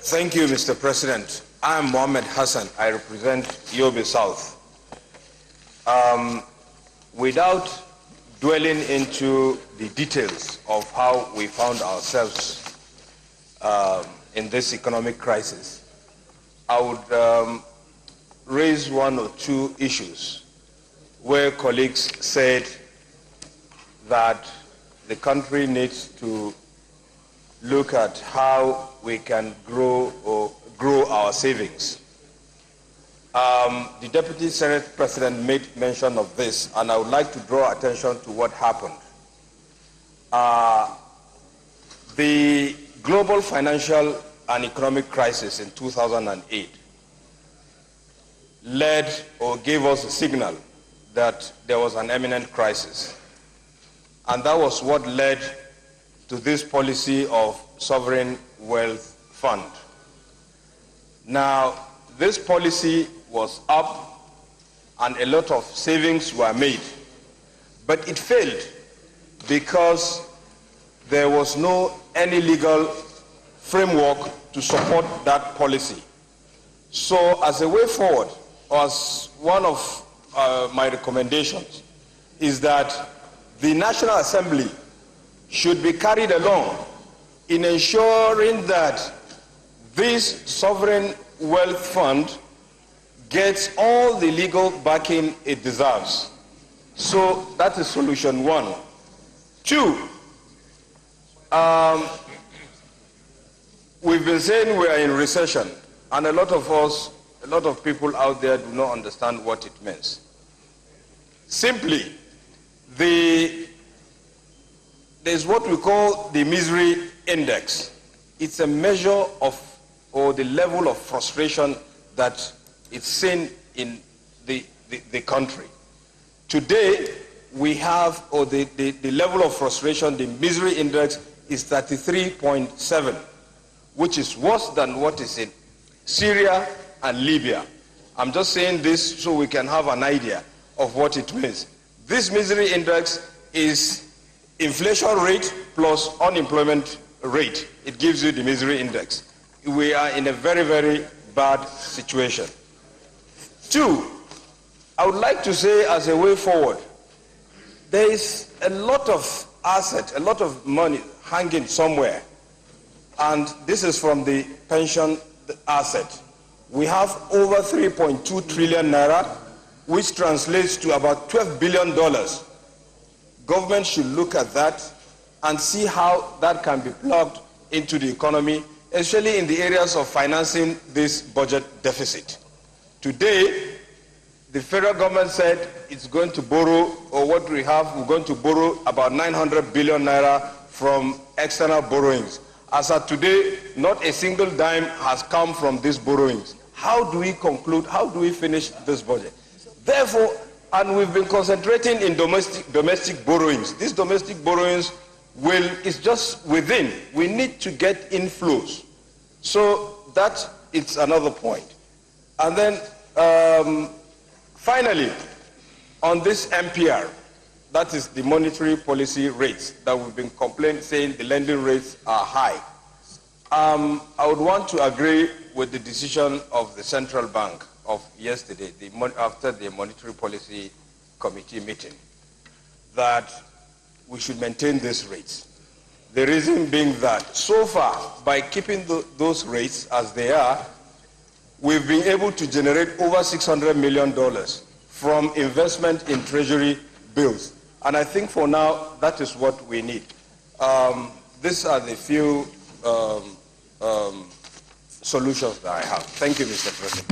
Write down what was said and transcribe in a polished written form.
Thank you, Mr. President. I am Mohammed Hassan. I represent Yobe South. Without dwelling into the details of how we found ourselves in this economic crisis, I would raise one or two issues where colleagues said that the country needs to look at how we can grow our savings. The Deputy Senate President made mention of this, and I would like to draw attention to what happened. The global financial and economic crisis in 2008 led or gave us a signal that there was an imminent crisis. And that was what led to this policy of sovereign wealth fund. Now, this policy was up and a lot of savings were made, but it failed because there was any legal framework to support that policy. So as a way forward, as one of my recommendations is that the National Assembly should be carried along in ensuring that this sovereign wealth fund gets all the legal backing it deserves. So that is solution one. Two, we've been saying we are in recession, and a lot of people out there do not understand what it means. Simply, there's what we call the misery index. It's a measure of, or the level of frustration that is seen in the country. Today, we have, or the level of frustration, the misery index is 33.7, which is worse than what is in Syria and Libya. I'm just saying this so we can have an idea of what it means. This misery index is inflation rate plus unemployment rate. It gives you the misery index. We are in a very, very bad situation. Two, I would like to say as a way forward, there is a lot of assets, a lot of money hanging somewhere, and this is from the pension asset. We have over 3.2 trillion naira, which translates to about $12 billion. Government should look at that and see how that can be plugged into the economy, especially in the areas of financing this budget deficit. Today, the federal government said it's going to borrow, or what we have, we're going to borrow about 900 billion naira from external borrowings. As of today, not a single dime has come from these borrowings. How do we conclude, how do we finish this budget? Therefore, and we've been concentrating in domestic borrowings. These domestic borrowings is just within. We need to get inflows. So that is another point. And then finally, on this MPR, that is the monetary policy rates that we've been complaining, saying the lending rates are high. I would want to agree with the decision of the central bank of yesterday, after the Monetary Policy Committee meeting, that we should maintain these rates. The reason being that so far, by keeping those rates as they are, we've been able to generate over $600 million from investment in treasury bills. And I think for now, that is what we need. These are the few solutions that I have. Thank you, Mr. President.